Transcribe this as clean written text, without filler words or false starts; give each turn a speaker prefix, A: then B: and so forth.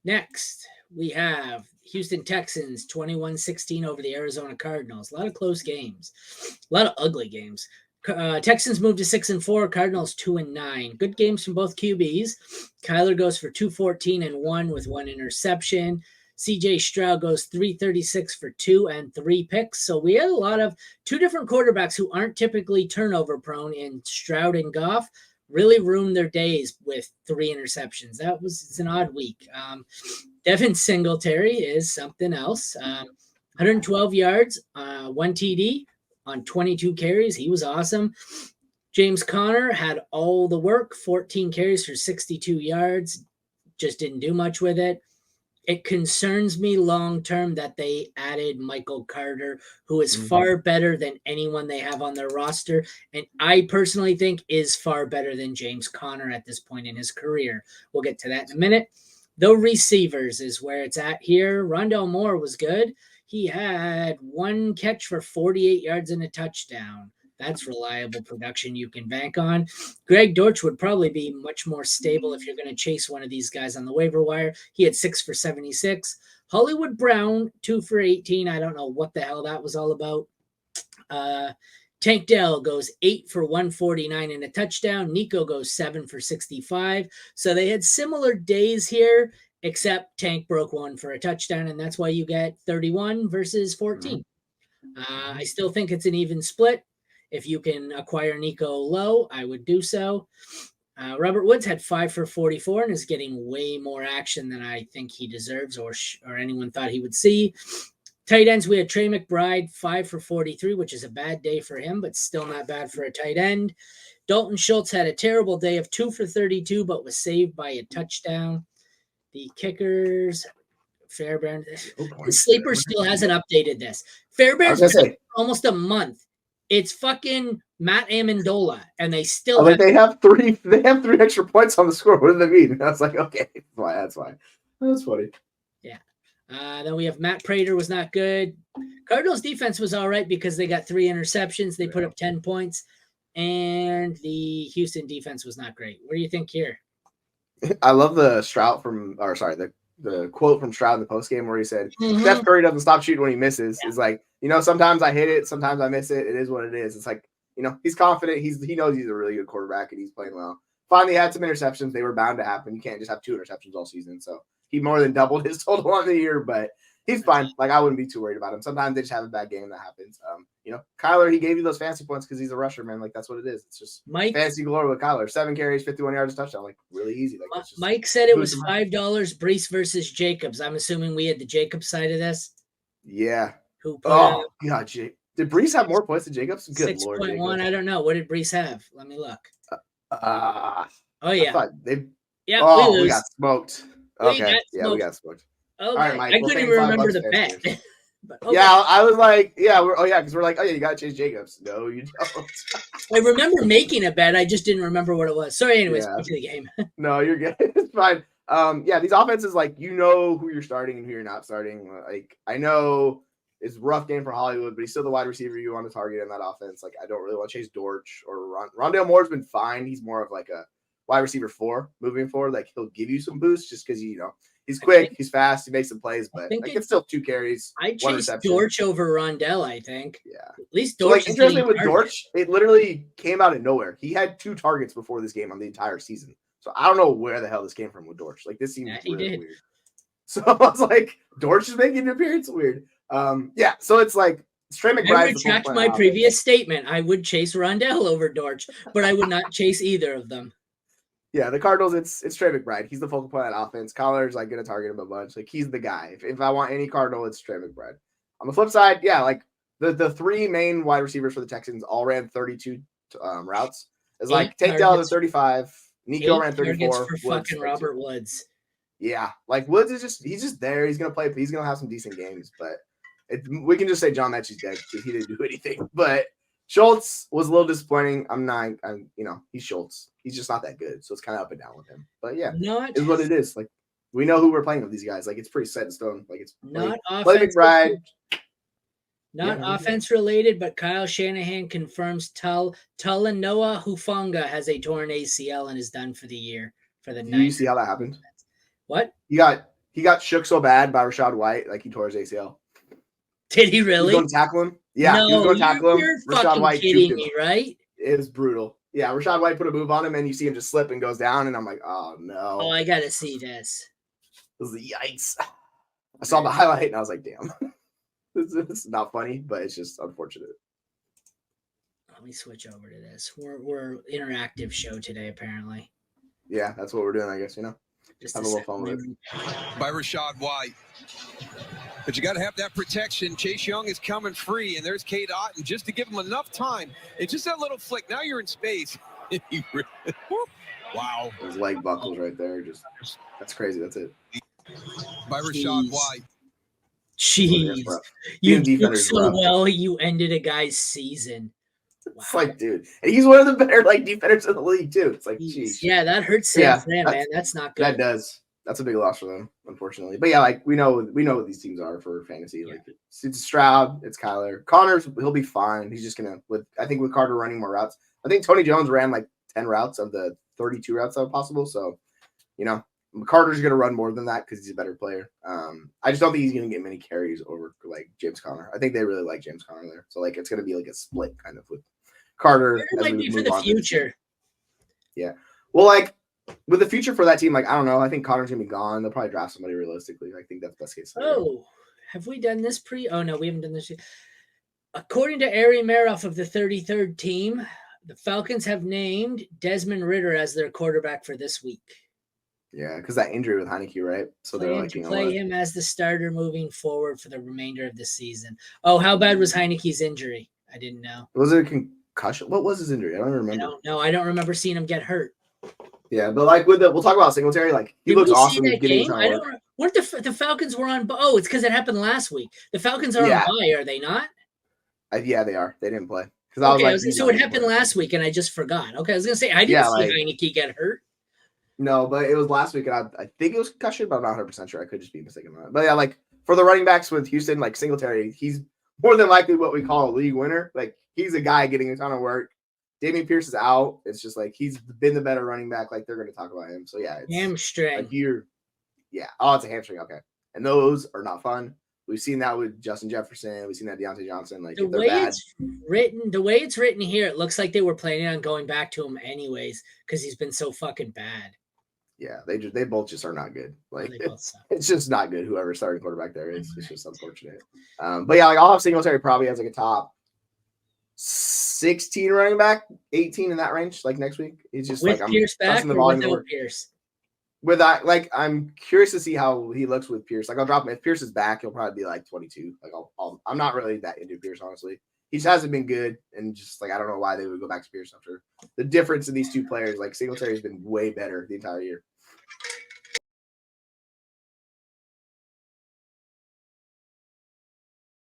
A: Next, we have Houston Texans 21-16 over the Arizona Cardinals. A lot of close games, a lot of ugly games. Texans moved to 6-4, Cardinals 2-9. Good games from both QBs. Kyler goes for 214 and 1 with 1 interception. CJ Stroud goes 336 for 2 and 3 picks. So we had a lot of two different quarterbacks who aren't typically turnover prone in Stroud and Goff. Really ruined their days with 3 interceptions. It's an odd week. Devin Singletary is something else. 112 yards, 1 TD on 22 carries. He was awesome. James Conner had all the work, 14 carries for 62 yards. Just didn't do much with it. It concerns me long-term that they added Michael Carter, who is far better than anyone they have on their roster. And I personally think is far better than James Conner at this point in his career. We'll get to that in a minute. Though receivers is where it's at here. Rondell Moore was good. He had 1 catch for 48 yards and a touchdown. That's reliable production you can bank on. Greg Dortch would probably be much more stable if you're going to chase one of these guys on the waiver wire. He had 6 for 76. Hollywood Brown, 2 for 18. I don't know what the hell that was all about. Tank Dell goes 8 for 149 and a touchdown. Nico goes 7 for 65. So they had similar days here, except Tank broke 1 for a touchdown, and that's why you get 31 versus 14. I still think it's an even split. If you can acquire Nico low, I would do so. Robert Woods had 5 for 44 and is getting way more action than I think he deserves or anyone thought he would see. Tight ends, we had Trey McBride, 5 for 43, which is a bad day for him, but still not bad for a tight end. Dalton Schultz had a terrible day of 2 for 32, but was saved by a touchdown. The kickers, Fairbairn. Sleeper still hasn't updated this. Fairbairn's been almost a month. It's fucking Matt Amendola, and they still
B: they have 3 extra points on the score. What do they mean? I was like, okay, that's fine. That's funny.
A: Yeah. Then we have Matt Prater was not good. Cardinals defense was all right because they got 3 interceptions. They put up 10 points, and the Houston defense was not great. What do you think here?
B: I love the the quote from Stroud in the postgame where he said, Steph Curry doesn't stop shooting when he misses. Yeah. It's like, sometimes I hit it, sometimes I miss it. It is what it is. It's like, he's confident. He knows he's a really good quarterback and he's playing well. Finally had some interceptions. They were bound to happen. You can't just have 2 interceptions all season. So he more than doubled his total on the year, but he's fine. Like, I wouldn't be too worried about him. Sometimes they just have a bad game that happens. Kyler, he gave you those fancy points because he's a rusher, man. Like, that's what it is. It's just fancy glory with Kyler. 7 carries, 51 yards, touchdown. Like, really easy. Like,
A: Mike said it was $5 Brees versus Jacobs. I'm assuming we had the Jacobs side of this.
B: Yeah. God, did Brees have more points than Jacobs? Good
A: 6.1. I don't know. What did Brees have? Let me look.
B: Oh yeah. We got smoked. Okay. We got smoked.
A: Okay. All right, Mike, I couldn't even remember the bet.
B: Okay. Yeah, I was like, because we're like, you got to chase Jacobs. No, you don't.
A: I remember making a bet. I just didn't remember what it was. Sorry, anyways, back to the game.
B: No, you're good. It's fine. These offenses, like, who you're starting and who you're not starting. Like, I know it's a rough game for Hollywood, but he's still the wide receiver you want to target in that offense. Like, I don't really want to chase Dortch or Rondell Moore's been fine. He's more of like a wide receiver 4 moving forward. Like, he'll give you some boosts just because, he's quick, he's fast, he makes some plays, but it's still 2 carries.
A: I chase Dortch over Rondell, I think.
B: Yeah.
A: At least Dortch.
B: So, interesting with Dortch, it literally came out of nowhere. He had 2 targets before this game on the entire season. So I don't know where the hell this came from with Dortch. Like, this seems really weird. So I was like, Dortch is making an appearance? Weird. So it's like Trey McBride.
A: I retract my previous statement. I would chase Rondell over Dortch, but I would not chase either of them.
B: Yeah, the Cardinals, it's Trey McBride. He's the focal point of that offense. Collar's like going to target him a bunch. Like, he's the guy. If I want any Cardinal, it's Trey McBride. On the flip side, like the 3 main wide receivers for the Texans all ran 32 routes. It's like Tank Dell to 35. Nico ran 34.
A: For fucking Robert Woods.
B: Yeah, like Woods is he's just there. He's going to play. He's going to have some decent games, but we can just say John Mechie's dead because he didn't do anything. But Schultz was a little disappointing. He's Schultz. He's just not that good. So it's kind of up and down with him. But is what it is. Like, we know who we're playing with these guys. Like, it's pretty set in stone. Like, it's
A: not
B: play McBride.
A: Not offense related, but Kyle Shanahan confirms Talanoa Hufanga has a torn ACL and is done for the year for the night.
B: Did you see how that happened?
A: What?
B: He got he got shook so bad by Rachaad White, like he tore his ACL.
A: Did he
B: He was
A: really?
B: going to tackle him. Yeah, he was
A: No,
B: going to tackle him.
A: you're
B: Rachaad
A: fucking
B: White
A: kidding
B: juked him.
A: me, right?
B: It was brutal. Yeah, Rachaad White put a move on him, and you see him just slip and goes down, and I'm like, oh no.
A: Oh, I gotta see this.
B: It was yikes. I saw the highlight, and I was like, damn. It's not funny, but it's just unfortunate.
A: Let me switch over to this. We're interactive show today, apparently.
B: Yeah, that's what we're doing, I guess,
A: Just
B: have a little fun with it.
C: By Rachaad White. But you got to have that protection. Chase Young is coming free, and there's Cade Otton just to give him enough time. It's just that little flick. Now you're in space. Wow.
B: Those leg buckles right there. That's crazy. That's it.
C: By Rachaad White.
A: Jeez. You did so well, you ended a guy's season.
B: Wow. It's like, dude. And he's one of the better defenders in the league, too. It's like, geez.
A: Yeah, that hurts Sam Fran, man. That's not good.
B: That does. That's a big loss for them, unfortunately. But yeah, like we know what these teams are for fantasy. Yeah. Like it's Stroud, it's Kyler. Connors, he'll be fine. He's just gonna with Carter running more routes. I think Tony Jones ran like 10 routes of the 32 routes that were possible. So, Carter's gonna run more than that because he's a better player. I just don't think he's gonna get many carries over like James Conner. I think they really like James Conner there. So like it's gonna be like a split kind of with Carter.
A: It might be for the future.
B: Yeah. Well, like with the future for that team, like I don't know. I think Connor's gonna be gone. They'll probably draft somebody realistically. I think that's best case scenario.
A: Oh, have we done this Oh no, we haven't done this yet. According to Ari Meroff of the 33rd team, the Falcons have named Desmond Ridder as their quarterback for this week.
B: Yeah, because that injury with Heineke, right? So they're like,
A: play him as the starter moving forward for the remainder of the season. Oh, how bad was Heineke's injury? I didn't know.
B: Was it a concussion? What was his injury? I don't remember.
A: I don't know. I don't remember seeing him get hurt.
B: Yeah, but like we'll talk about Singletary. Like he looks awesome.
A: What the Falcons were on? Oh, it's because it happened last week. The Falcons are on bye, are they not?
B: Yeah, they are. They didn't play because
A: so it happened last week, and I just forgot. Okay, I was gonna say I didn't see Heineke get hurt.
B: No, but it was last week, and I think it was concussion, but I'm not 100% sure. I could just be mistaken on that. But yeah, like for the running backs with Houston, like Singletary, he's more than likely what we call a league winner. Like he's a guy getting a ton of work. Dameon Pierce is out. It's just like he's been the better running back. Like they're going to talk about him. So yeah, it's
A: hamstring.
B: Oh, it's a hamstring. Okay, and those are not fun. We've seen that with Justin Jefferson. We've seen that Deontay Johnson. Like
A: the way it's written here, it looks like they were planning on going back to him anyways because he's been so fucking bad.
B: Yeah, they both just are not good. Like it's just not good. Whoever starting quarterback there is, it's just unfortunate. But yeah, like I'll have Singletary probably as like a top 16 running back, 18 in that range. Like next week, he's just
A: with
B: like
A: Pierce back or without Pierce.
B: With that, like I'm curious to see how he looks with Pierce. Like I'll drop him if Pierce is back, he'll probably be like 22. Like I'm not really that into Pierce honestly. He hasn't been good, and just like I don't know why they would go back to Pierce after the difference in these two players. Like Singletary has been way better the entire year.